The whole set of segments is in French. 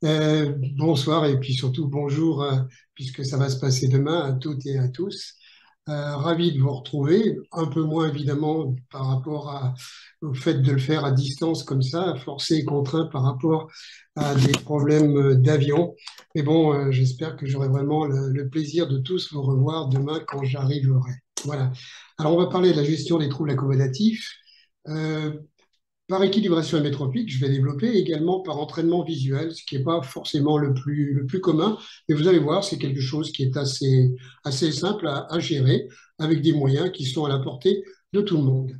Bonsoir et puis surtout bonjour, puisque ça va se passer demain à toutes et à tous. Ravi de vous retrouver, un peu moins évidemment par rapport au fait de le faire à distance comme ça, forcé et contraint par rapport à des problèmes d'avion. Mais bon, j'espère que j'aurai vraiment le plaisir de tous vous revoir demain quand j'arriverai. Voilà. Alors on va parler de la gestion des troubles accommodatifs. Euh, Par équilibration hémétropique, je vais développer également par entraînement visuel, ce qui n'est pas forcément le plus commun, mais vous allez voir, c'est quelque chose qui est assez simple à gérer avec des moyens qui sont à la portée de tout le monde.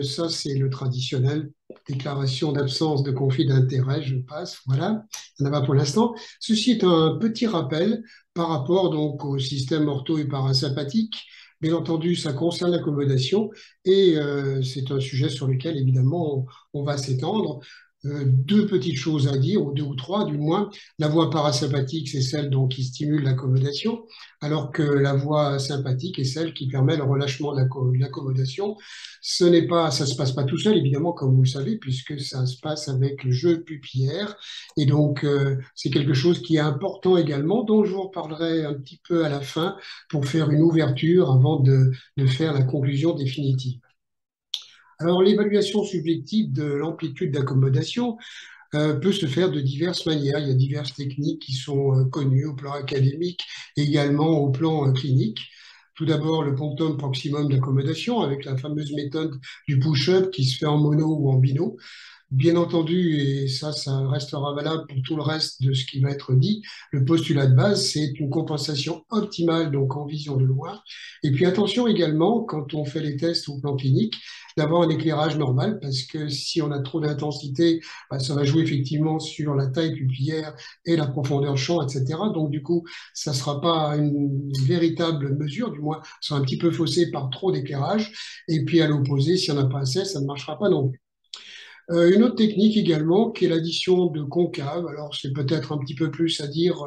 Ça, c'est le traditionnel. Déclaration d'absence de conflit d'intérêt, je passe, voilà, ça n'a pas pour l'instant. Ceci est un petit rappel par rapport donc au système ortho et parasympathique. Bien entendu, ça concerne l'accommodation et c'est un sujet sur lequel évidemment on va s'étendre. Deux petites choses à dire, ou deux ou trois du moins. La voie parasympathique, c'est celle donc, qui stimule l'accommodation, alors que la voie sympathique est celle qui permet le relâchement de l'accommodation. Ça se passe pas tout seul, évidemment, comme vous le savez, puisque ça se passe avec le jeu pupillaire. Et donc, c'est quelque chose qui est important également, dont je vous reparlerai un petit peu à la fin pour faire une ouverture avant de faire la conclusion définitive. Alors, l'évaluation subjective de l'amplitude d'accommodation peut se faire de diverses manières. Il y a diverses techniques qui sont connues au plan académique et également au plan clinique. Tout d'abord, le punctum proximum d'accommodation avec la fameuse méthode du push-up qui se fait en mono ou en bino. Bien entendu, et ça restera valable pour tout le reste de ce qui va être dit, le postulat de base, c'est une compensation optimale, donc en vision de loin. Et puis attention également, quand on fait les tests au plan clinique, d'avoir un éclairage normal, parce que si on a trop d'intensité, bah, ça va jouer effectivement sur la taille pupillaire et la profondeur champ, etc. Donc du coup, ça ne sera pas une véritable mesure, du moins, ça sera un petit peu faussé par trop d'éclairage. Et puis à l'opposé, si on n'a pas assez, ça ne marchera pas non plus. Une autre technique également, qui est l'addition de concaves. Alors, c'est peut-être un petit peu plus à dire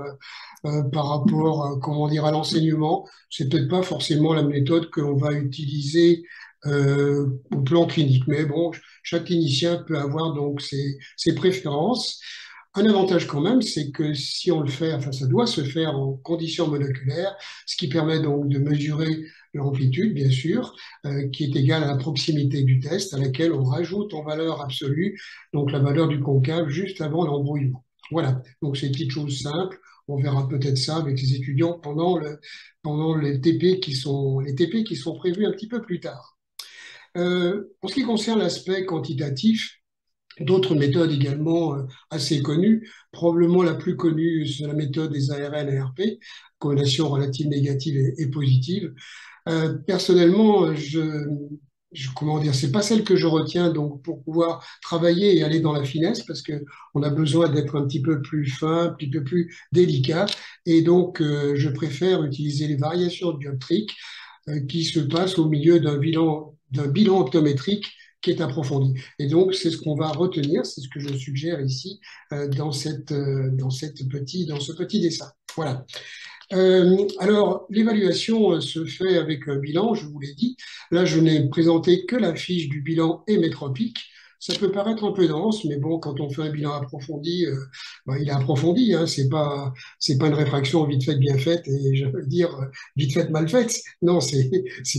par rapport, comment dire, à l'enseignement. C'est peut-être pas forcément la méthode que l'on va utiliser au plan clinique. Mais bon, chaque clinicien peut avoir donc ses préférences. Un avantage quand même, c'est que si on le fait, enfin ça doit se faire en conditions monoculaires, ce qui permet donc de mesurer l'amplitude, bien sûr, qui est égale à la proximité du test, à laquelle on rajoute en valeur absolue, donc la valeur du concave juste avant l'embrouillement. Voilà, donc c'est une petite chose simple. On verra peut-être ça avec les étudiants pendant les TP qui sont prévus un petit peu plus tard. En ce qui concerne l'aspect quantitatif, d'autres méthodes également assez connues. Probablement la plus connue, c'est la méthode des ARN et RP, corrélation relative négative et positive. Personnellement, comment dire, c'est pas celle que je retiens donc pour pouvoir travailler et aller dans la finesse parce que on a besoin d'être un petit peu plus fin, un petit peu plus délicat et donc je préfère utiliser les variations dioptriques qui se passent au milieu d'un bilan optométrique qui est approfondi. Et donc, c'est ce qu'on va retenir, c'est ce que je suggère ici dans ce petit dessin. Voilà. Alors, l'évaluation se fait avec un bilan, je vous l'ai dit. Là, je n'ai présenté que la fiche du bilan hémétropique. Ça peut paraître un peu dense, mais bon, quand on fait un bilan approfondi, bah, il est approfondi. Hein, c'est pas une réfraction vite faite, bien faite, et je veux dire vite faite, mal faite. Non, c'est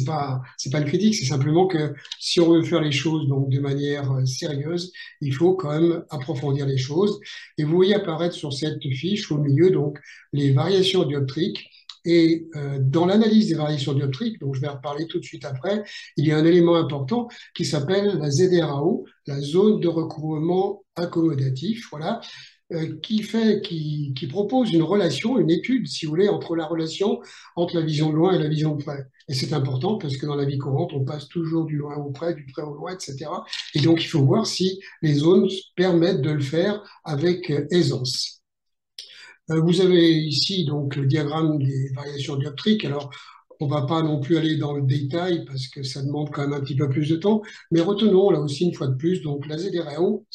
pas le critique. C'est simplement que si on veut faire les choses donc de manière sérieuse, il faut quand même approfondir les choses. Et vous voyez apparaître sur cette fiche au milieu donc les variations dioptriques. Et dans l'analyse des variations dioptriques, dont je vais reparler tout de suite après, il y a un élément important qui s'appelle la ZRAO, la zone de recouvrement accommodatif, voilà, qui propose une relation, une étude, si vous voulez, entre la relation entre la vision de loin et la vision de près. Et c'est important parce que dans la vie courante, on passe toujours du loin au près, du près au loin, etc. Et donc, il faut voir si les zones permettent de le faire avec aisance. Vous avez ici donc le diagramme des variations dioptriques. Alors, on ne va pas non plus aller dans le détail parce que ça demande quand même un petit peu plus de temps, mais retenons là aussi une fois de plus donc la ZRAO,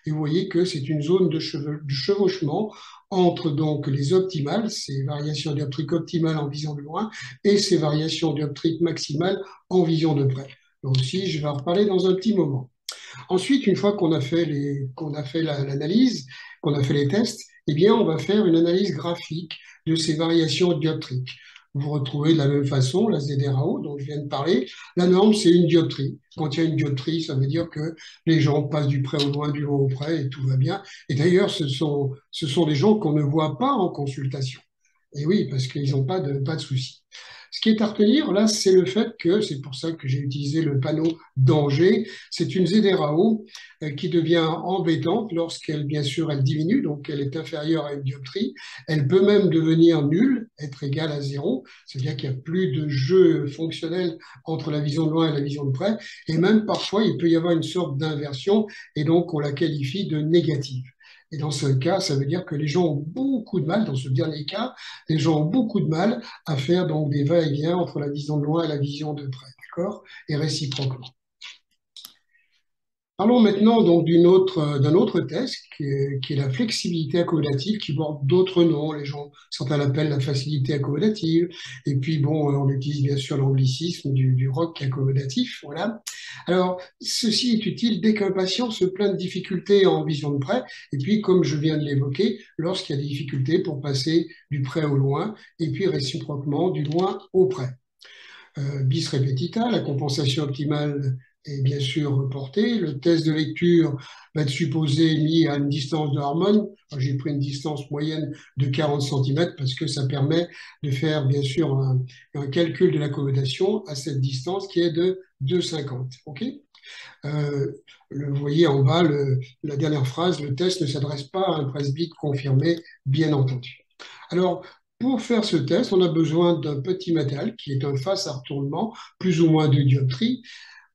et vous voyez que c'est une zone de chevauchement entre donc les optimales, ces variations dioptriques optimales en vision de loin, et ces variations dioptriques maximales en vision de près. Là aussi, je vais en reparler dans un petit moment. Ensuite, une fois qu'on a fait l'analyse, qu'on a fait les tests, eh bien, on va faire une analyse graphique de ces variations dioptriques. Vous retrouvez de la même façon la ZRAO dont je viens de parler. La norme, c'est une dioptrie. Quand il y a une dioptrie, ça veut dire que les gens passent du près au loin, du loin au près, et tout va bien. Et d'ailleurs, ce sont des gens qu'on ne voit pas en consultation. Et oui, parce qu'ils n'ont pas de soucis. Ce qui est à retenir, là, c'est le fait que, c'est pour ça que j'ai utilisé le panneau danger, c'est une ZRAO qui devient embêtante lorsqu'elle, bien sûr, elle diminue, donc elle est inférieure à une dioptrie. Elle peut même devenir nulle, être égale à zéro, c'est-à-dire qu'il n'y a plus de jeu fonctionnel entre la vision de loin et la vision de près, et même parfois, il peut y avoir une sorte d'inversion, et donc on la qualifie de négative. Et dans ce cas, ça veut dire que les gens ont beaucoup de mal, dans ce dernier cas, les gens ont beaucoup de mal à faire donc des va-et-vient entre la vision de loin et la vision de près, d'accord? Et réciproquement. Parlons maintenant donc d'un autre test qui est la flexibilité accommodative, qui porte d'autres noms. Les gens, certains l'appellent la facilité accommodative. Et puis, bon, on utilise bien sûr l'anglicisme du ROC accommodatif. Voilà. Alors, ceci est utile dès qu'un patient se plaint de difficultés en vision de près. Et puis, comme je viens de l'évoquer, lorsqu'il y a des difficultés pour passer du près au loin, et puis réciproquement du loin au près. Bis repetita, la compensation optimale est bien sûr reportée. Le test de lecture va être supposé mis à une distance de Harmon. J'ai pris une distance moyenne de 40 cm parce que ça permet de faire bien sûr un calcul de l'accommodation à cette distance qui est de 2,50. OK? Vous voyez en bas, la dernière phrase, le test ne s'adresse pas à un presbyte confirmé, bien entendu. Alors, pour faire ce test, on a besoin d'un petit matériel qui est un face à retournement, plus ou moins de dioptrie.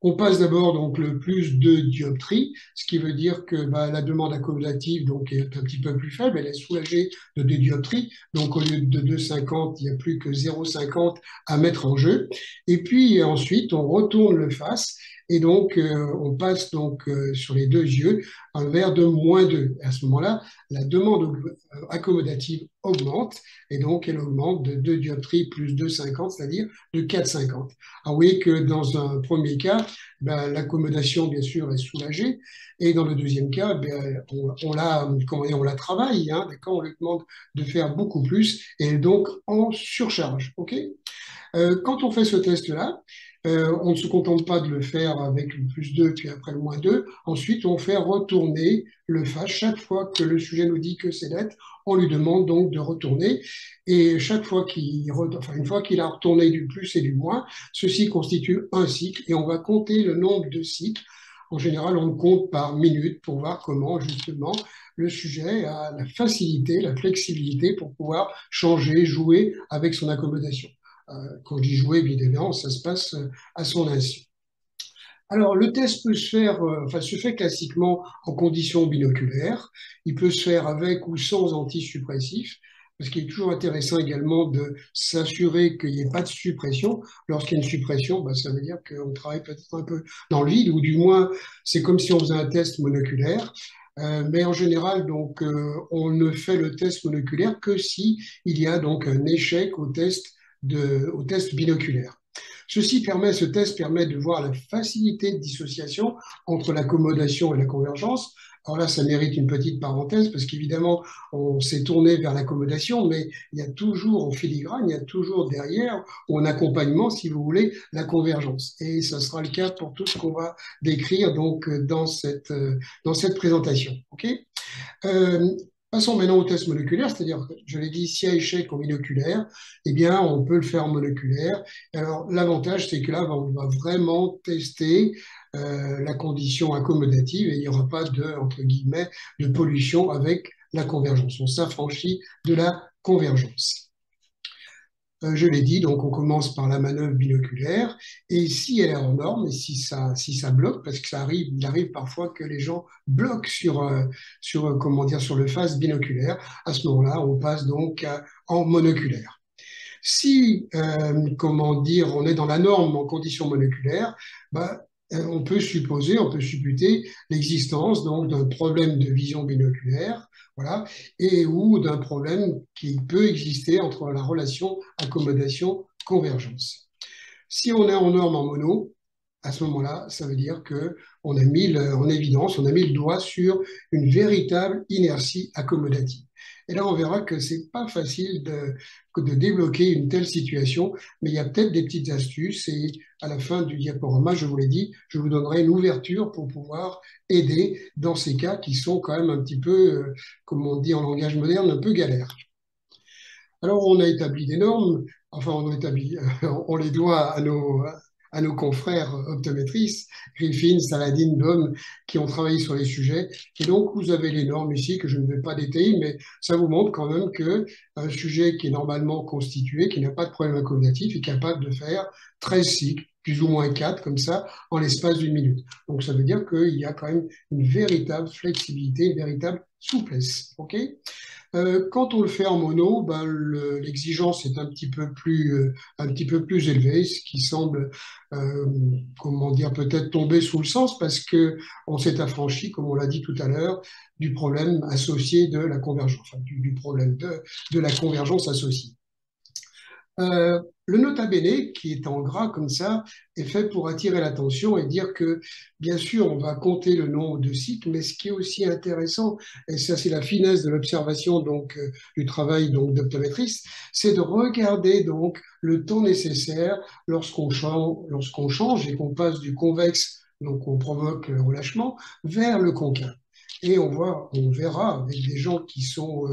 On passe d'abord donc le plus de dioptrie, ce qui veut dire que la demande accommodative donc, est un petit peu plus faible, elle est soulagée de 2 dioptries, donc au lieu de 2,50, il n'y a plus que 0,50 à mettre en jeu. Et puis ensuite, on retourne le face et donc on passe donc sur les deux yeux un verre de -2. Et à ce moment-là, la demande accommodative augmente et donc elle augmente de 2 dioptries plus 2,50, c'est-à-dire de 4,50. Ah oui, que dans un premier cas, l'accommodation, bien sûr, est soulagée. Et dans le deuxième cas, on la travaille, hein, d'accord, on lui demande de faire beaucoup plus et donc en surcharge. OK? Quand on fait ce test-là, on ne se contente pas de le faire avec le +2 puis après le -2. Ensuite, on fait retourner le face. Chaque fois que le sujet nous dit que c'est net, on lui demande donc de retourner. Et chaque fois une fois qu'il a retourné du plus et du moins, ceci constitue un cycle et on va compter le nombre de cycles. En général, on le compte par minute pour voir comment justement le sujet a la facilité, la flexibilité pour pouvoir changer, jouer avec son accommodation. Quand je dis jouer, bien évidemment, ça se passe à son insu. Alors, le test peut se fait classiquement en conditions binoculaires. Il peut se faire avec ou sans antisuppressif, parce qu'il est toujours intéressant également de s'assurer qu'il n'y ait pas de suppression. Lorsqu'il y a une suppression, ça veut dire qu'on travaille peut-être un peu dans le vide, ou du moins, c'est comme si on faisait un test monoculaire. Mais en général, donc, on ne fait le test monoculaire que si il y a donc un échec au test binoculaire. Ce test permet de voir la facilité de dissociation entre l'accommodation et la convergence. Alors là, ça mérite une petite parenthèse parce qu'évidemment, on s'est tourné vers l'accommodation, mais il y a toujours en filigrane, il y a toujours derrière, ou en accompagnement, si vous voulez, la convergence. Et ça sera le cas pour tout ce qu'on va décrire donc dans cette présentation. OK? Passons maintenant au test moléculaire, c'est-à-dire, je l'ai dit, s'il y a échec en binoculaire, eh bien, on peut le faire en moléculaire. Alors, l'avantage, c'est que là, on va vraiment tester la condition accommodative et il n'y aura pas entre guillemets, de pollution avec la convergence. On s'affranchit de la convergence. Je l'ai dit, donc on commence par la manœuvre binoculaire, et si elle est hors norme, et si ça bloque, parce que il arrive parfois que les gens bloquent comment dire, sur le face binoculaire, à ce moment-là, on passe donc en monoculaire. Si, comment dire, on est dans la norme en conditions moléculaires, on peut supputer l'existence donc d'un problème de vision binoculaire, voilà, et ou d'un problème qui peut exister entre la relation accommodation-convergence. Si on est en norme en mono, à ce moment-là, ça veut dire que on a mis en évidence, on a mis le doigt sur une véritable inertie accommodative. Et là, on verra que c'est pas facile de débloquer une telle situation, mais il y a peut-être des petites astuces. Et à la fin du diaporama, je vous l'ai dit, je vous donnerai une ouverture pour pouvoir aider dans ces cas qui sont quand même un petit peu, comme on dit en langage moderne, un peu galères. Alors, on a établi des normes, enfin, on a établi, on les doit à nos confrères optométristes, Griffin, Saladin, Baum, qui ont travaillé sur les sujets. Et donc, vous avez les normes ici que je ne vais pas détailler, mais ça vous montre quand même que un sujet qui est normalement constitué, qui n'a pas de problème accommodatif, est capable de faire 13 cycles, plus ou moins 4, comme ça, en l'espace d'une minute. Donc, ça veut dire qu'il y a quand même une véritable flexibilité, une véritable souplesse. OK? Quand on le fait en mono, ben, l'exigence est un petit peu plus élevée, ce qui semble, euh, comment dire, peut-être tomber sous le sens parce que on s'est affranchi, comme on l'a dit tout à l'heure, du problème associé de la convergence, enfin, du problème de la convergence associée. Le nota bene, qui est en gras comme ça, est fait pour attirer l'attention et dire que, bien sûr, on va compter le nombre de cycles, mais ce qui est aussi intéressant, et ça c'est la finesse de l'observation donc du travail donc d'optométriste, c'est de regarder donc le temps nécessaire lorsqu'on change et qu'on passe du convexe, donc on provoque le relâchement, vers le concave. Et on verra avec des gens qui sont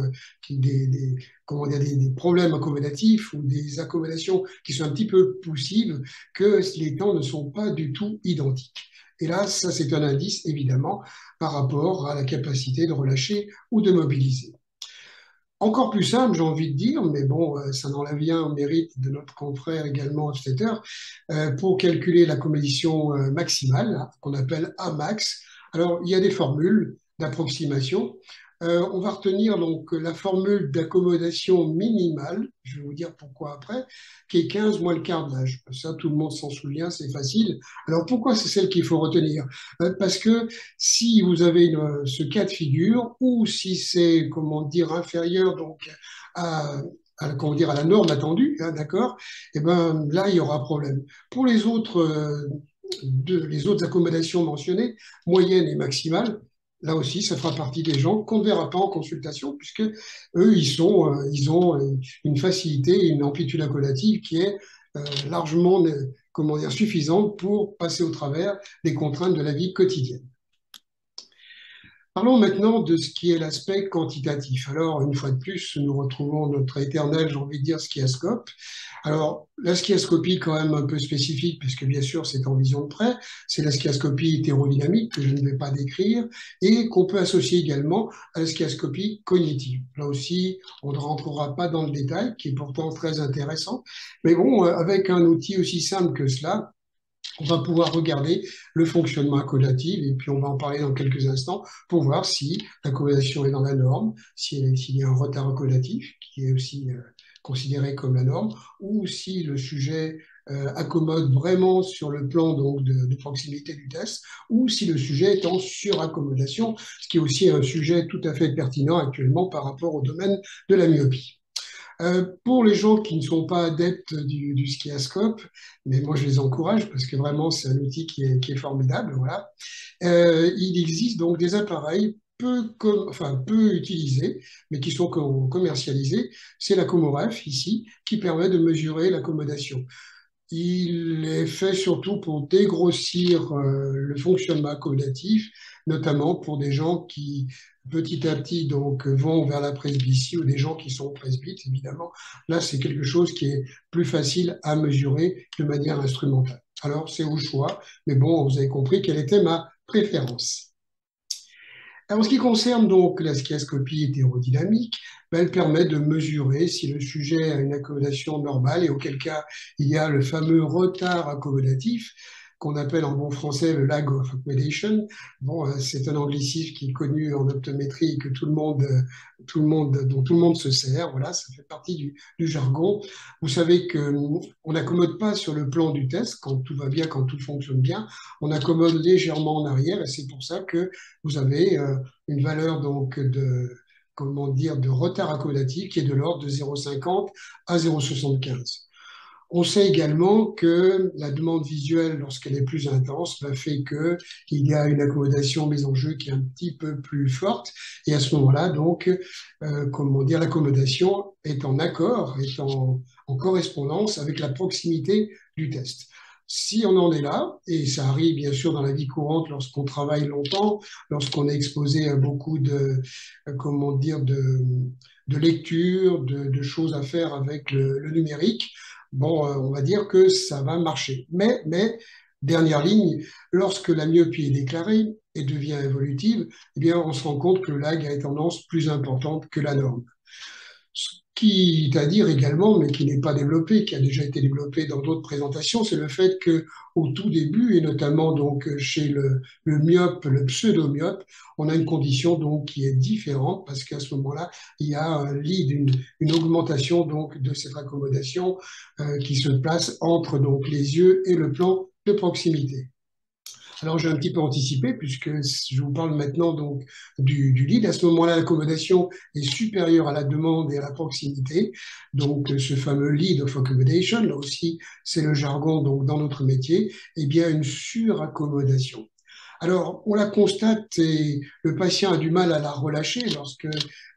comment dire, des problèmes accommodatifs ou des accommodations qui sont un petit peu poussives, que les temps ne sont pas du tout identiques. Et là, ça, c'est un indice, évidemment, par rapport à la capacité de relâcher ou de mobiliser. Encore plus simple, j'ai envie de dire, mais bon, ça n'enlève rien au mérite de notre confrère également, obstéteur, pour calculer la composition maximale, qu'on appelle Amax. Alors, il y a des formules d'approximation. On va retenir donc la formule d'accommodation minimale, je vais vous dire pourquoi après, qui est 15 moins le quart de l'âge. Ça, tout le monde s'en souvient, c'est facile. Alors, pourquoi c'est celle qu'il faut retenir? Parce que si vous avez ce cas de figure, ou si c'est, comment dire, inférieur donc à, comment dire, à la norme attendue, hein, d'accord, et ben là, il y aura problème. Pour les autres accommodations mentionnées, moyenne et maximale, là aussi, ça fera partie des gens qu'on ne verra pas en consultation, puisque eux, ils ont une facilité et une amplitude accommodative qui est largement, comment dire, suffisante pour passer au travers des contraintes de la vie quotidienne. Parlons maintenant de ce qui est l'aspect quantitatif. Alors, une fois de plus, nous retrouvons notre éternel, j'ai envie de dire, skiascope. Alors, la skiascopie, quand même un peu spécifique, puisque bien sûr, c'est en vision de près, c'est la skiascopie hétérodynamique, que je ne vais pas décrire, et qu'on peut associer également à la skiascopie cognitive. Là aussi, on ne rentrera pas dans le détail, qui est pourtant très intéressant. Mais bon, avec un outil aussi simple que cela, on va pouvoir regarder le fonctionnement accommodatif et puis on va en parler dans quelques instants pour voir si l'accommodation est dans la norme, s'il y a un retard accommodatif qui est aussi considéré comme la norme, ou si le sujet accommode vraiment sur le plan donc, de proximité du test, ou si le sujet est en suraccommodation, ce qui est aussi un sujet tout à fait pertinent actuellement par rapport au domaine de la myopie. Pour les gens qui ne sont pas adeptes du skiascope, mais moi je les encourage parce que vraiment c'est un outil qui est formidable, voilà. Il existe donc des appareils peu utilisés, mais qui sont commercialisés. C'est la Comoref ici qui permet de mesurer l'accommodation. Il est fait surtout pour dégrossir le fonctionnement accommodatif, notamment pour des gens qui, petit à petit, donc, vont vers la presbytie ou des gens qui sont presbytes, évidemment. Là, c'est quelque chose qui est plus facile à mesurer de manière instrumentale. Alors, c'est au choix, mais bon, vous avez compris quelle était ma préférence. En ce qui concerne donc la skiascopie hétérodynamique, ben, elle permet de mesurer si le sujet a une accommodation normale et auquel cas il y a le fameux retard accommodatif qu'on appelle en bon français le lag of accommodation. Bon, c'est un anglicisme qui est connu en optométrie et que dont tout le monde se sert. Voilà, ça fait partie du jargon. Vous savez que on n'accommode pas sur le plan du test quand tout va bien, quand tout fonctionne bien. On accommode légèrement en arrière et c'est pour ça que vous avez une valeur donc comment dire, de retard accommodatif qui est de l'ordre de 0,50 à 0,75. On sait également que la demande visuelle, lorsqu'elle est plus intense, fait qu'il y a une accommodation mise en jeu qui est un petit peu plus forte. Et à ce moment-là, donc, comment dire, l'accommodation est en accord, en correspondance avec la proximité du test. Si on en est là, et ça arrive bien sûr dans la vie courante lorsqu'on travaille longtemps, lorsqu'on est exposé à beaucoup comment dire, de lectures, de choses à faire avec le numérique, bon, on va dire que ça va marcher. Dernière ligne, lorsque la myopie est déclarée et devient évolutive, eh bien, on se rend compte que le lag a une tendance plus importante que la norme. Ce qui est à dire également, mais qui n'est pas développé, qui a déjà été développé dans d'autres présentations, c'est le fait que au tout début, et notamment donc chez le myope, le pseudo-myope, on a une condition donc qui est différente parce qu'à ce moment-là, il y a un lead, une augmentation donc de cette accommodation qui se place entre donc les yeux et le plan de proximité. Alors, j'ai un petit peu anticipé puisque je vous parle maintenant donc du lead. À ce moment-là, l'accommodation est supérieure à la demande et à la proximité. Donc, ce fameux lead of accommodation, là aussi, c'est le jargon donc dans notre métier, eh bien une suraccommodation. Alors, on la constate et le patient a du mal à la relâcher lorsque,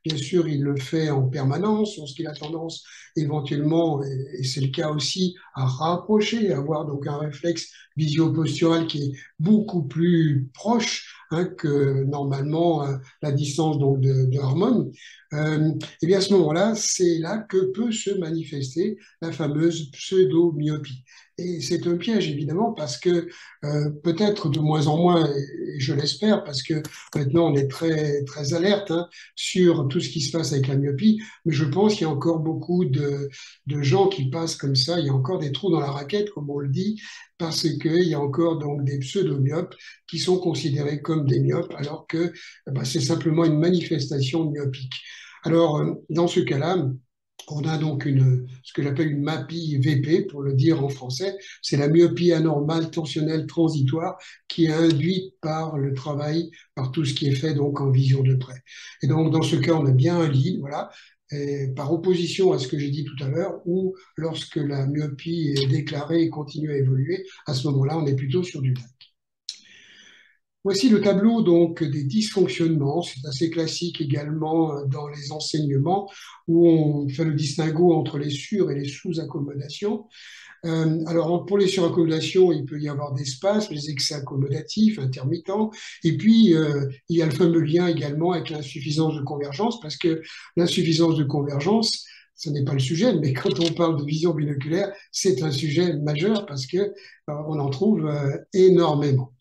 bien sûr, il le fait en permanence, lorsqu'il a tendance éventuellement, et c'est le cas aussi, à rapprocher, à avoir donc un réflexe visio-postural qui est beaucoup plus proche que normalement la distance donc de Harmon. Et bien à ce moment-là, c'est là que peut se manifester la fameuse pseudo-myopie. Et c'est un piège évidemment parce que peut-être de moins en moins, et je l'espère, parce que maintenant on est très très alerte sur tout ce qui se passe avec la myopie, mais je pense qu'il y a encore beaucoup de gens qui passent comme ça. Il y a encore des trous dans la raquette, comme on le dit, parce qu'il y a encore donc des pseudo-myopes qui sont considérés comme des myopes, alors que c'est simplement une manifestation myopique. Alors, dans ce cas-là, on a donc ce que j'appelle une MAPI VP, pour le dire en français. C'est la myopie anormale tensionnelle transitoire qui est induite par le travail, par tout ce qui est fait donc en vision de près. Et donc, dans ce cas, on a bien un lead, voilà. Et par opposition à ce que j'ai dit tout à l'heure, où lorsque la myopie est déclarée et continue à évoluer, à ce moment-là, on est plutôt sur du lag. Voici le tableau donc des dysfonctionnements. C'est assez classique également dans les enseignements où on fait le distinguo entre les sur- et les sous-accommodations. Alors pour les suraccommodations, il peut y avoir des spasmes, les excès accommodatifs, intermittents, et puis il y a le fameux lien également avec l'insuffisance de convergence, parce que l'insuffisance de convergence, ce n'est pas le sujet, mais quand on parle de vision binoculaire, c'est un sujet majeur parce que on en trouve énormément.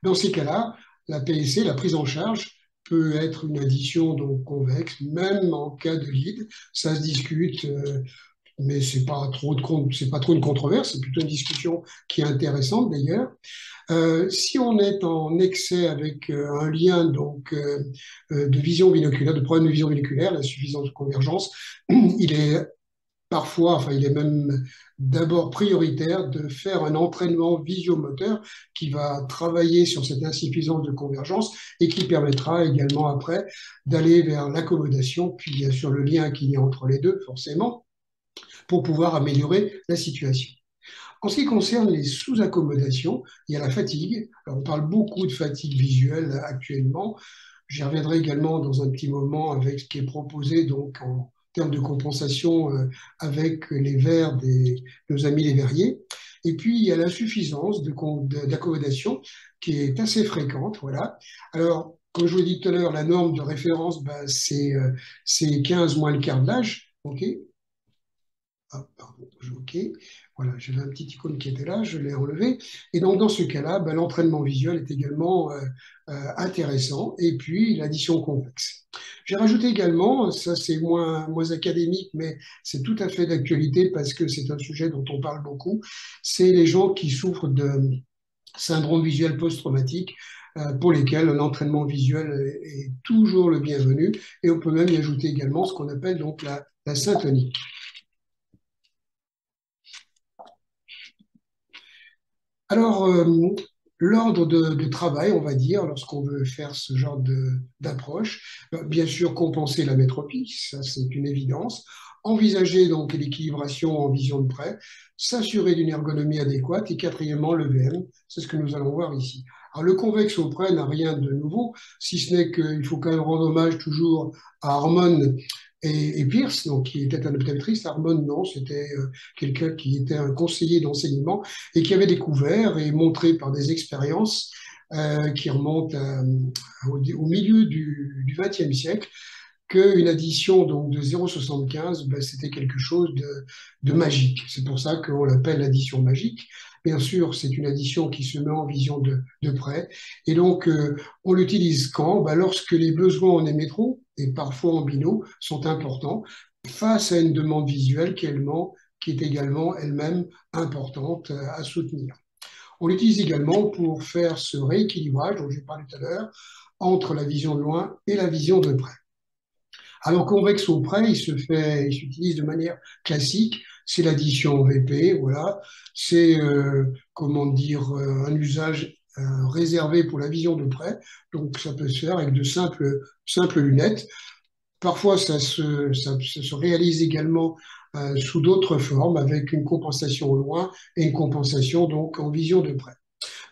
Dans ces cas-là, la PSC, la prise en charge, peut être une addition donc convexe, même en cas de lead. Ça se discute, mais c'est pas trop une controverse, c'est plutôt une discussion qui est intéressante d'ailleurs. Si on est en excès avec un lien donc de vision binoculaire, de problème de vision binoculaire, l'insuffisance de convergence, il est parfois, enfin, il est même d'abord prioritaire de faire un entraînement visio-moteur qui va travailler sur cette insuffisance de convergence et qui permettra également après d'aller vers l'accommodation, puis bien sûr le lien qu'il y a entre les deux, forcément, pour pouvoir améliorer la situation. En ce qui concerne les sous-accommodations, il y a la fatigue. Alors, on parle beaucoup de fatigue visuelle actuellement. J'y reviendrai également dans un petit moment avec ce qui est proposé donc en termes de compensation avec les verres de nos amis les verriers. Et puis, il y a l'insuffisance d'accommodation qui est assez fréquente. Voilà. Alors, comme je vous l'ai dit tout à l'heure, la norme de référence, c'est 15 moins le quart de l'âge. OK. Ah, pardon, OK. Voilà, j'avais un petit icône qui était là, je l'ai enlevé. Et donc, dans ce cas-là, l'entraînement visuel est également intéressant. Et puis, l'addition convexe. J'ai rajouté également, ça c'est moins académique, mais c'est tout à fait d'actualité parce que c'est un sujet dont on parle beaucoup, c'est les gens qui souffrent de syndrome visuel post-traumatique pour lesquels un entraînement visuel est toujours le bienvenu. Et on peut même y ajouter également ce qu'on appelle donc la syntonie. Alors, l'ordre de travail, on va dire, lorsqu'on veut faire ce genre d'approche, bien sûr, compenser la métropie, ça c'est une évidence. envisager donc l'équilibration en vision de près, s'assurer d'une ergonomie adéquate et quatrièmement le VM, c'est ce que nous allons voir ici. Alors le convexe au près n'a rien de nouveau, si ce n'est qu'il faut quand même rendre hommage toujours à Harmon et Pierce, donc, qui était un optométriste. Harmon, non, c'était quelqu'un qui était un conseiller d'enseignement et qui avait découvert et montré par des expériences qui remontent au milieu du XXe siècle, qu'une addition donc de 0,75, ben, c'était quelque chose de magique. C'est pour ça qu'on l'appelle l'addition magique. Bien sûr, c'est une addition qui se met en vision de près. Et donc, on l'utilise quand? Ben, lorsque les besoins en émétro, et parfois en bino, sont importants, face à une demande visuelle qui est également elle-même importante à soutenir. On l'utilise également pour faire ce rééquilibrage dont j'ai parlé tout à l'heure entre la vision de loin et la vision de près. Alors convexe au près, il s'utilise de manière classique, c'est l'addition VP, voilà, c'est comment dire un usage réservé pour la vision de près, donc ça peut se faire avec de simples lunettes. Parfois, ça se réalise également sous d'autres formes, avec une compensation au loin et une compensation donc en vision de près.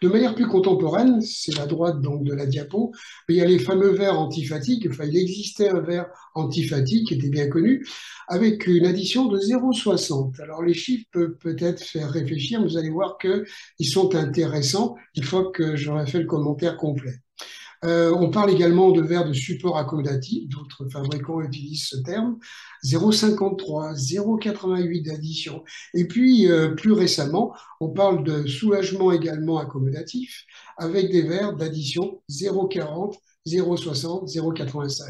De manière plus contemporaine, c'est la droite donc de la diapo, mais il y a les fameux verres antifatigue. Enfin, il existait un verre antifatigue qui était bien connu, avec une addition de 0,60. Alors les chiffres peuvent peut-être faire réfléchir, mais vous allez voir qu'ils sont intéressants une fois que j'aurai fait le commentaire complet. On parle également de verres de support accommodatif, d'autres fabricants utilisent ce terme, 0,53, 0,88 d'addition. Et puis, plus récemment, on parle de soulagement également accommodatif, avec des verres d'addition 0,40, 0,60, 0,85.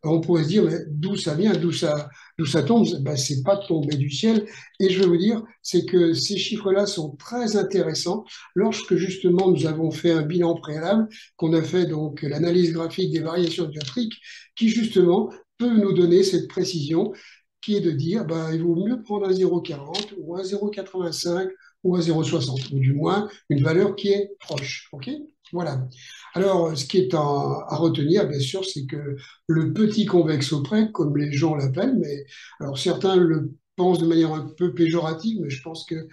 On pourrait se dire, mais d'où ça vient, d'où ça tombe? Ben, c'est pas tombé du ciel. Et je veux vous dire, c'est que ces chiffres-là sont très intéressants lorsque justement nous avons fait un bilan préalable, qu'on a fait donc l'analyse graphique des variations dioptriques, qui justement peut nous donner cette précision, qui est de dire, ben, il vaut mieux prendre un 0,40 ou un 0,85 ou un 0,60, ou du moins une valeur qui est proche. OK? Voilà. Alors, ce qui est à retenir, bien sûr, c'est que le petit convexe au près, comme les gens l'appellent, mais alors certains le pensent de manière un peu péjorative, mais je pense que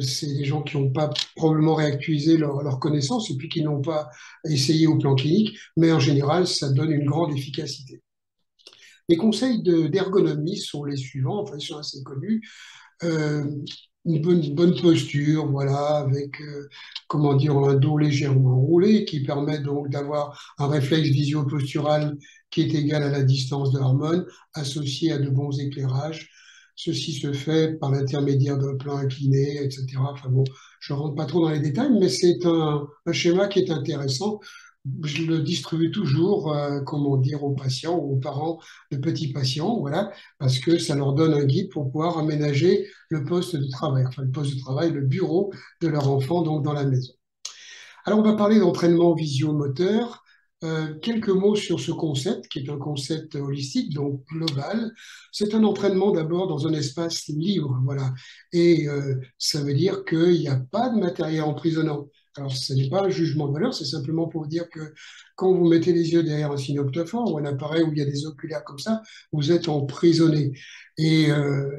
c'est des gens qui n'ont pas probablement réactualisé leur connaissance et puis qui n'ont pas essayé au plan clinique, mais en général, ça donne une grande efficacité. Les conseils d'ergonomie sont les suivants, enfin, ils sont assez connus. Euh, une bonne posture, voilà, avec, comment dire, un dos légèrement roulé, qui permet donc d'avoir un réflexe visio-postural qui est égal à la distance de l'hormone, associé à de bons éclairages. Ceci se fait par l'intermédiaire d'un plan incliné, etc. Enfin bon, je ne rentre pas trop dans les détails, mais c'est un schéma qui est intéressant. Je le distribue toujours, comment dire, aux patients ou aux parents de petits patients, voilà, parce que ça leur donne un guide pour pouvoir aménager le poste de travail, enfin le poste de travail, le bureau de leur enfant, donc dans la maison. Alors, on va parler d'entraînement visio-moteur. Quelques mots sur ce concept, qui est un concept holistique, donc global. C'est un entraînement d'abord dans un espace libre, voilà. Et ça veut dire qu'il n'y a pas de matériel emprisonnant. Alors, ce n'est pas un jugement de valeur, c'est simplement pour dire que quand vous mettez les yeux derrière un synoptophore ou un appareil où il y a des oculaires comme ça, vous êtes emprisonné. Et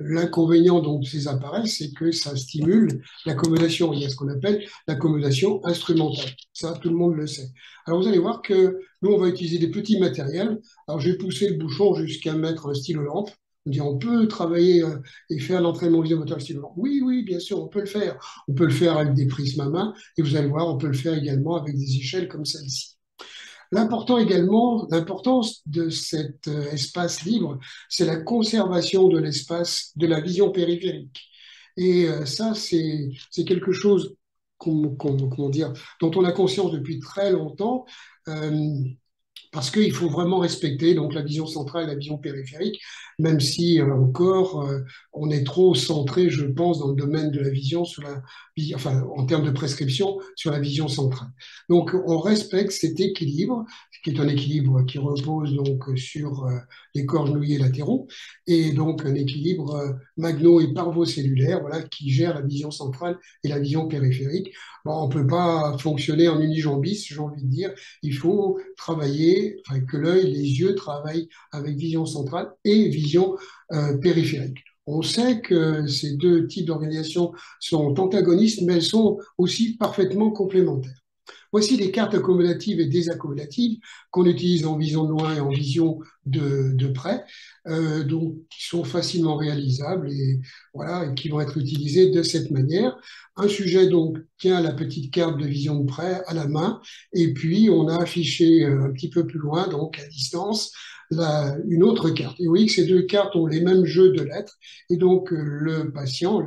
l'inconvénient donc de ces appareils, c'est que ça stimule l'accommodation. Il y a ce qu'on appelle l'accommodation instrumentale. Ça, tout le monde le sait. Alors, vous allez voir que nous, on va utiliser des petits matériels. Alors, j'ai poussé le bouchon jusqu'à mettre un stylo lampe. On dit, on peut travailler et faire l'entraînement visiomoteur stylo lampe. Oui, oui, bien sûr, on peut le faire. On peut le faire avec des prismes à main. Et vous allez voir, on peut le faire également avec des échelles comme celle-ci. L'importance de cet espace libre, c'est la conservation de l'espace de la vision périphérique. Et ça, c'est quelque chose comment dire, dont on a conscience depuis très longtemps. Euh, Parce qu'il faut vraiment respecter donc la vision centrale et la vision périphérique, même si encore on est trop centré, je pense, dans le domaine de la vision sur la, enfin en termes de prescription sur la vision centrale. Donc on respecte cet équilibre, qui est un équilibre qui repose donc sur les corps genouillés latéraux et donc un équilibre magno et parvocellulaire, voilà, qui gère la vision centrale et la vision périphérique. Bon, on peut pas fonctionner en unijambiste, j'ai envie de dire. Il faut travailler enfin, que l'œil, les yeux travaillent avec vision centrale et vision périphérique. On sait que ces deux types d'organisation sont antagonistes, mais elles sont aussi parfaitement complémentaires. Voici les cartes accommodatives et désaccommodatives qu'on utilise en vision de loin et en vision de près, donc qui sont facilement réalisables et, voilà, et qui vont être utilisées de cette manière. Un sujet donc tient la petite carte de vision de près à la main et puis on a affiché un petit peu plus loin, donc à distance, une autre carte. Et vous voyez que ces deux cartes ont les mêmes jeux de lettres et donc le patient,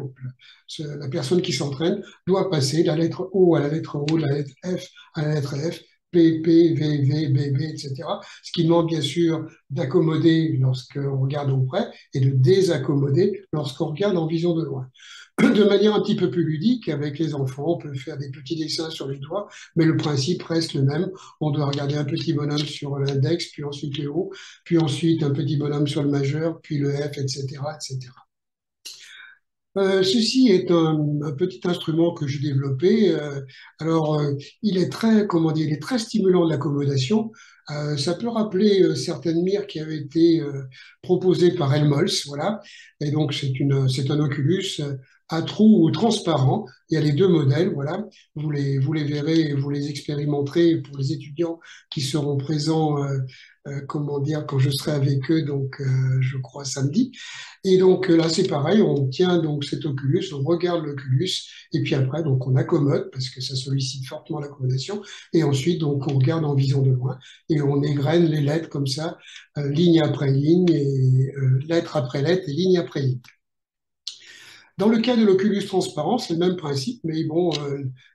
la personne qui s'entraîne, doit passer la lettre O à la lettre O, la lettre F à la lettre F, P, P, V, V, B, B, etc. Ce qui demande bien sûr d'accommoder lorsqu'on regarde au près et de désaccommoder lorsqu'on regarde en vision de loin. De manière un petit peu plus ludique, avec les enfants, on peut faire des petits dessins sur les doigts, mais le principe reste le même. On doit regarder un petit bonhomme sur l'index, puis ensuite le haut, puis ensuite un petit bonhomme sur le majeur, puis le F, etc., etc. Ceci est un petit instrument que j'ai développé. Alors, il est très, comment dire, il est très stimulant de l'accommodation. Ça peut rappeler certaines mires qui avaient été proposées par Helmholtz, voilà. Et donc, c'est un Oculus à trous ou transparent. Il y a les deux modèles, voilà. Vous les verrez et vous les expérimenterez pour les étudiants qui seront présents, comment dire, quand je serai avec eux, donc je crois samedi. Et donc là, c'est pareil, on tient donc cet oculus, on regarde l'oculus, et puis après, donc on accommode, parce que ça sollicite fortement l'accommodation, et ensuite, donc on regarde en vision de loin, et on égrène les lettres comme ça, ligne après ligne, et lettre après lettre, et ligne après ligne. Dans le cas de l'oculus transparent, c'est le même principe, mais bon,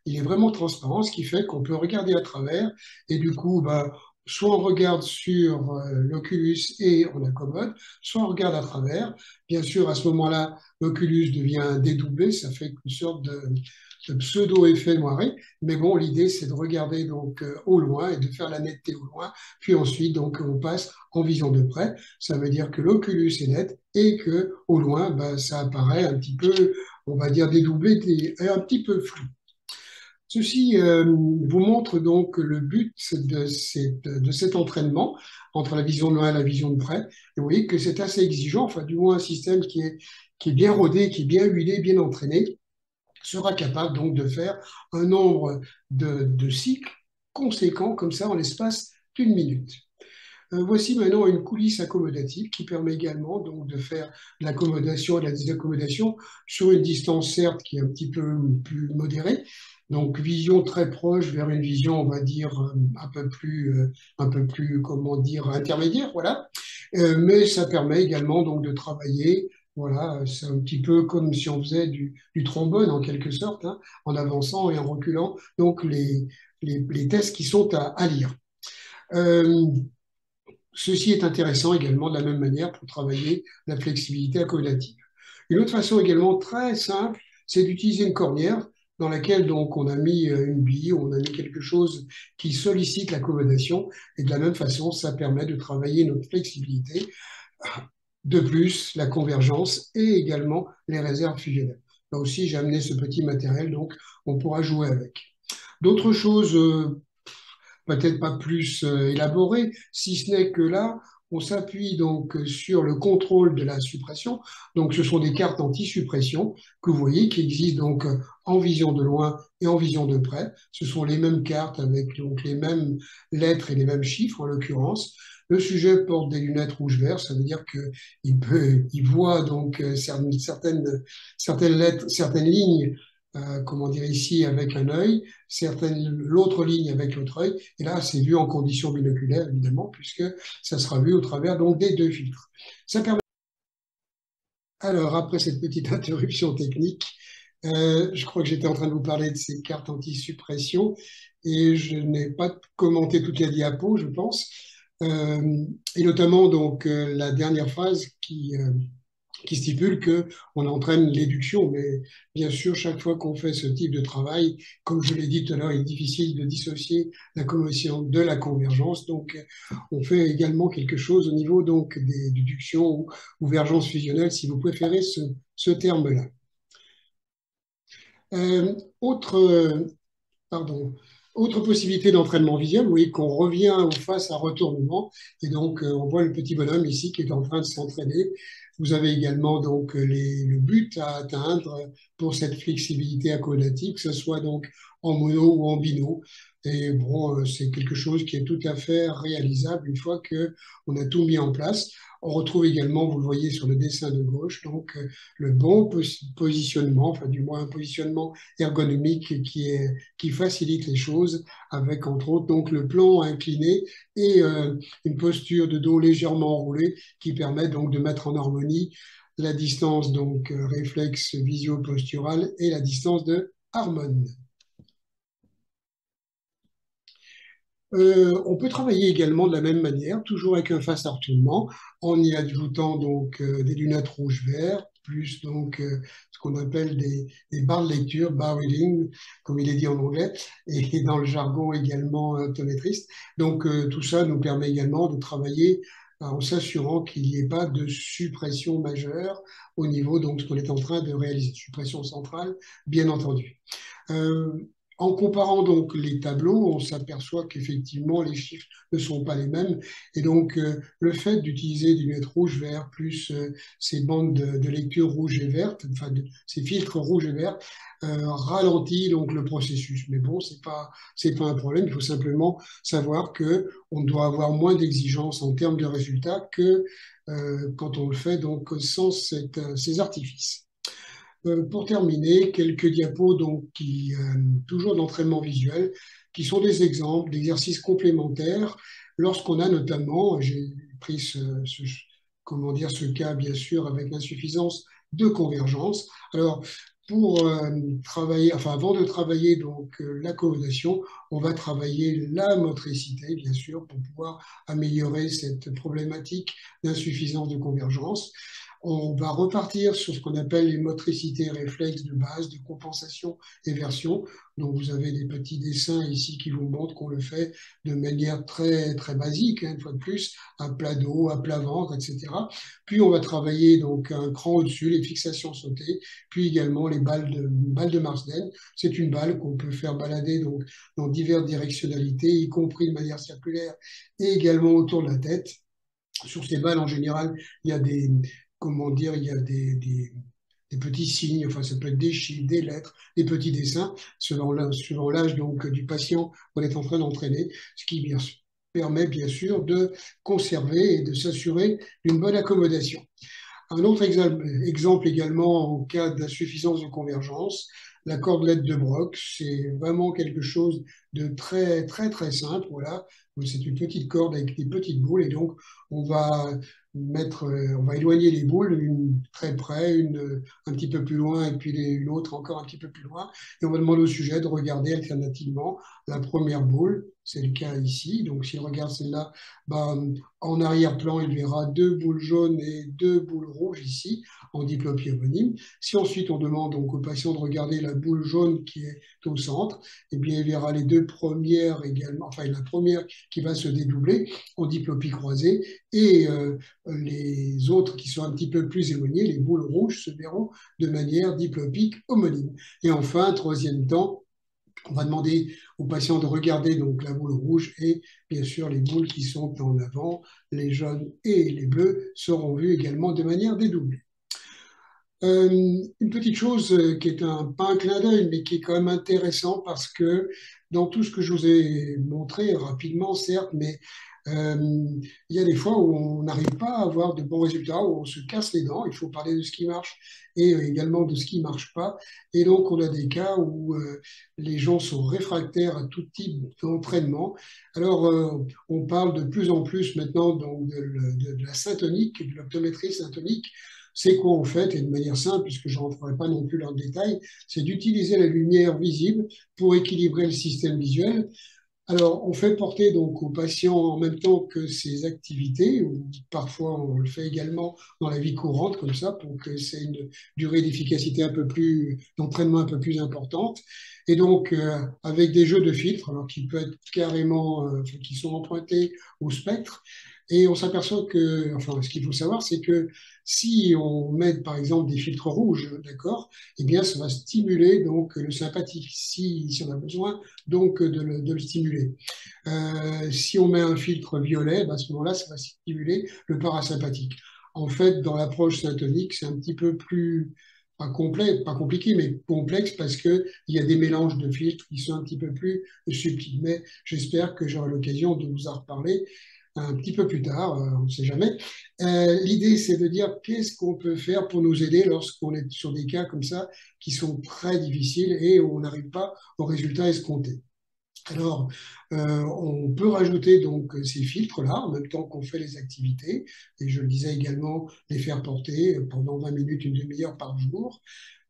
il est vraiment transparent, ce qui fait qu'on peut regarder à travers, et du coup, bah, soit on regarde sur l'oculus et on accommode, soit on regarde à travers. Bien sûr, à ce moment-là, l'oculus devient dédoublé, ça fait une sorte de pseudo-effet moiré, mais bon, l'idée, c'est de regarder donc au loin et de faire la netteté au loin, puis ensuite, donc, on passe en vision de près. Ça veut dire que l'oculus est net et que au loin, ben, ça apparaît un petit peu, on va dire dédoublé et un petit peu flou. Ceci vous montre donc le but de cet entraînement entre la vision de loin et la vision de près. Et vous voyez que c'est assez exigeant, enfin du moins un système qui est bien rodé, qui est bien huilé, bien entraîné, sera capable donc de faire un nombre de cycles conséquents comme ça en l'espace d'une minute. Voici maintenant une coulisse accommodative qui permet également donc de faire l'accommodation et la désaccommodation sur une distance certes qui est un petit peu plus modérée, donc vision très proche vers une vision on va dire un peu plus comment dire intermédiaire, voilà. Mais ça permet également donc de travailler. Voilà, c'est un petit peu comme si on faisait du trombone en quelque sorte, hein, en avançant et en reculant, donc les tests qui sont à lire. Euh, Ceci est intéressant également de la même manière pour travailler la flexibilité accommodative. Une autre façon également très simple, c'est d'utiliser une cornière dans laquelle donc on a mis une bille, on a mis quelque chose qui sollicite l'accommodation et de la même façon, ça permet de travailler notre flexibilité. De plus, la convergence et également les réserves fusionnelles. Là aussi, j'ai amené ce petit matériel, donc on pourra jouer avec. D'autres choses peut-être pas plus élaboré, si ce n'est que là, on s'appuie donc sur le contrôle de la suppression. Donc, ce sont des cartes anti-suppression que vous voyez qui existent donc en vision de loin et en vision de près. Ce sont les mêmes cartes avec donc les mêmes lettres et les mêmes chiffres en l'occurrence. Le sujet porte des lunettes rouge-vert, ça veut dire il voit donc certaines lettres, certaines lignes comment dire ici avec un œil, l'autre ligne avec l'autre œil, et là c'est vu en conditions binoculaires évidemment, puisque ça sera vu au travers donc des deux filtres. Ça permet... Alors après cette petite interruption technique, je crois que j'étais en train de vous parler de ces cartes anti-suppression et je n'ai pas commenté toute la diapo, je pense, et notamment donc la dernière phase qui stipule qu'on entraîne l'éduction. Mais bien sûr, chaque fois qu'on fait ce type de travail, comme je l'ai dit tout à l'heure, il est difficile de dissocier la commotion de la convergence. Donc, on fait également quelque chose au niveau donc, des déductions ou convergence fusionnelle, si vous préférez ce terme-là. Autre, pardon, Autre possibilité d'entraînement visuel, vous voyez qu'on revient aux faces à retournement et donc on voit le petit bonhomme ici qui est en train de s'entraîner. Vous avez également donc le but à atteindre pour cette flexibilité accommodative, que ce soit donc en mono ou en bino. Et bon, c'est quelque chose qui est tout à fait réalisable une fois que on a tout mis en place. On retrouve également, vous le voyez sur le dessin de gauche, donc le bon positionnement, enfin du moins un positionnement ergonomique qui facilite les choses avec entre autres donc le plan incliné et une posture de dos légèrement enroulée qui permet donc de mettre en harmonie la distance donc réflexe visio-postural et la distance de harmone. On peut travailler également de la même manière, toujours avec un face à retournement, en y ajoutant donc des lunettes rouge-vert, plus donc ce qu'on appelle des barres de lecture, bar reading, comme il est dit en anglais, et dans le jargon également optométriste. Donc tout ça nous permet également de travailler en s'assurant qu'il n'y ait pas de suppression majeure au niveau donc ce qu'on est en train de réaliser, suppression centrale, bien entendu. Euh, En comparant donc les tableaux, on s'aperçoit qu'effectivement les chiffres ne sont pas les mêmes. Et donc le fait d'utiliser des lunettes rouge-vert plus ces bandes de lecture rouge et verte, enfin ces filtres rouge et vert, ralentit donc le processus. Mais bon, c'est pas un problème. Il faut simplement savoir que on doit avoir moins d'exigences en termes de résultats que quand on le fait donc sans ces artifices. Pour terminer, quelques diapos donc toujours d'entraînement visuel, qui sont des exemples d'exercices complémentaires lorsqu'on a notamment, j'ai pris comment dire, ce cas bien sûr avec l'insuffisance de convergence. Alors, pour travailler, enfin avant de travailler donc l'accommodation, on va travailler la motricité bien sûr pour pouvoir améliorer cette problématique d'insuffisance de convergence. On va repartir sur ce qu'on appelle les motricités réflexes de base, de compensation et version. Donc, vous avez des petits dessins ici qui vous montrent qu'on le fait de manière très, très basique, hein, une fois de plus, à plat dos, à plat ventre, etc. Puis, on va travailler donc un cran au-dessus, les fixations sautées, puis également les balles de Marsden. C'est une balle qu'on peut faire balader donc, dans diverses directionnalités, y compris de manière circulaire et également autour de la tête. Sur ces balles, en général, il y a comment dire, il y a des petits signes, enfin, ça peut être des chiffres, des lettres, des petits dessins, selon l'âge donc du patient qu'on est en train d'entraîner, ce qui permet bien sûr de conserver et de s'assurer d'une bonne accommodation. Un autre exemple également en cas d'insuffisance de convergence, la cordelette de Brock, c'est vraiment quelque chose de très très très simple. Voilà, c'est une petite corde avec des petites boules et donc on va on va éloigner les boules, une très près, une un petit peu plus loin et puis une autre encore un petit peu plus loin. Et on va demander au sujet de regarder alternativement la première boule, c'est le cas ici. Donc s'il regarde celle-là, ben, en arrière-plan, il verra deux boules jaunes et deux boules rouges ici, en diplopie homonyme. Si ensuite on demande donc au patient de regarder la boule jaune qui est au centre, eh bien il verra les deux premières également, enfin la première qui va se dédoubler en diplopie croisée et les autres qui sont un petit peu plus éloignés, les boules rouges, se verront de manière diplopique homonyme. Et enfin, troisième temps, on va demander au patient de regarder donc la boule rouge et bien sûr les boules qui sont en avant, les jaunes et les bleus seront vus également de manière dédoublée. Une petite chose qui est pas un clin d'œil, mais qui est quand même intéressant parce que dans tout ce que je vous ai montré rapidement, certes, mais euh, il y a des fois où on n'arrive pas à avoir de bons résultats, où on se casse les dents. Il faut parler de ce qui marche et également de ce qui ne marche pas. Et donc, on a des cas où les gens sont réfractaires à tout type d'entraînement. Alors, on parle de plus en plus maintenant donc, de la syntonique, de l'optométrie syntonique. C'est quoi en fait, et de manière simple, puisque je ne rentrerai pas non plus dans le détail, c'est d'utiliser la lumière visible pour équilibrer le système visuel. Alors, on fait porter donc aux patients en même temps que ces activités, ou parfois on le fait également dans la vie courante, comme ça, pour que c'est une durée d'efficacité un peu plus, d'entraînement un peu plus importante. Et donc, avec des jeux de filtres, alors qui peuvent être carrément, qui sont empruntés au spectre, Et on s'aperçoit que, enfin, ce qu'il faut savoir, c'est que si on met, par exemple, des filtres rouges, d'accord, eh bien, ça va stimuler donc le sympathique, si on a besoin donc de le stimuler. Si on met un filtre violet, ben, à ce moment-là, ça va stimuler le parasympathique. En fait, dans l'approche syntonique, c'est un petit peu plus, pas complet, pas compliqué, mais complexe parce qu'il y a des mélanges de filtres qui sont un petit peu plus subtils. Mais j'espère que j'aurai l'occasion de vous en reparler un petit peu plus tard, on ne sait jamais. L'idée, c'est de dire qu'est-ce qu'on peut faire pour nous aider lorsqu'on est sur des cas comme ça qui sont très difficiles et où on n'arrive pas au résultat escompté. Alors, on peut rajouter donc ces filtres-là en même temps qu'on fait les activités. Et je le disais également, les faire porter pendant 20 minutes, une demi-heure par jour.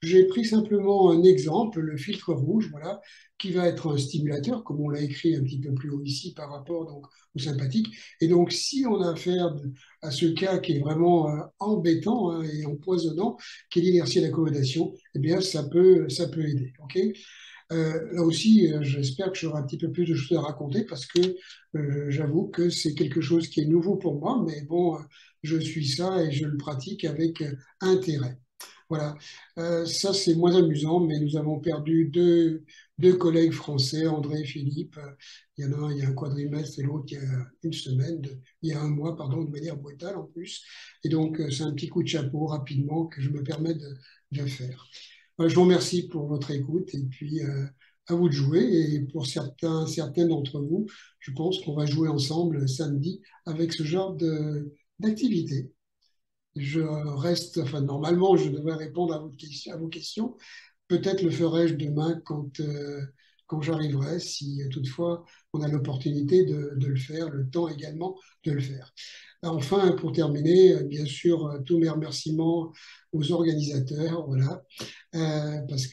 J'ai pris simplement un exemple, le filtre rouge, voilà, qui va être un stimulateur, comme on l'a écrit un petit peu plus haut ici par rapport donc, au sympathique. Et donc, si on a affaire à ce cas qui est vraiment embêtant hein, et empoisonnant, qui est l'inertie d'accommodation, eh bien, ça peut aider. Ok. Là aussi, j'espère que j'aurai un petit peu plus de choses à raconter parce que j'avoue que c'est quelque chose qui est nouveau pour moi, mais bon, je suis ça et je le pratique avec intérêt. Voilà. Ça c'est moins amusant, mais nous avons perdu deux collègues français, André et Philippe. Il y en a un, il y a un quadrimestre et l'autre, il y a une semaine, il y a un mois, pardon, de manière brutale en plus. Et donc, c'est un petit coup de chapeau rapidement que je me permets de faire. Je vous remercie pour votre écoute et puis à vous de jouer. Et pour certains d'entre vous, je pense qu'on va jouer ensemble samedi avec ce genre d'activité. Je reste, enfin normalement, je devrais répondre à vos questions. Peut-être le ferai-je demain quand j'arriverai, si toutefois on a l'opportunité de le faire, le temps également de le faire. Enfin, pour terminer, bien sûr, tous mes remerciements aux organisateurs, voilà, parce que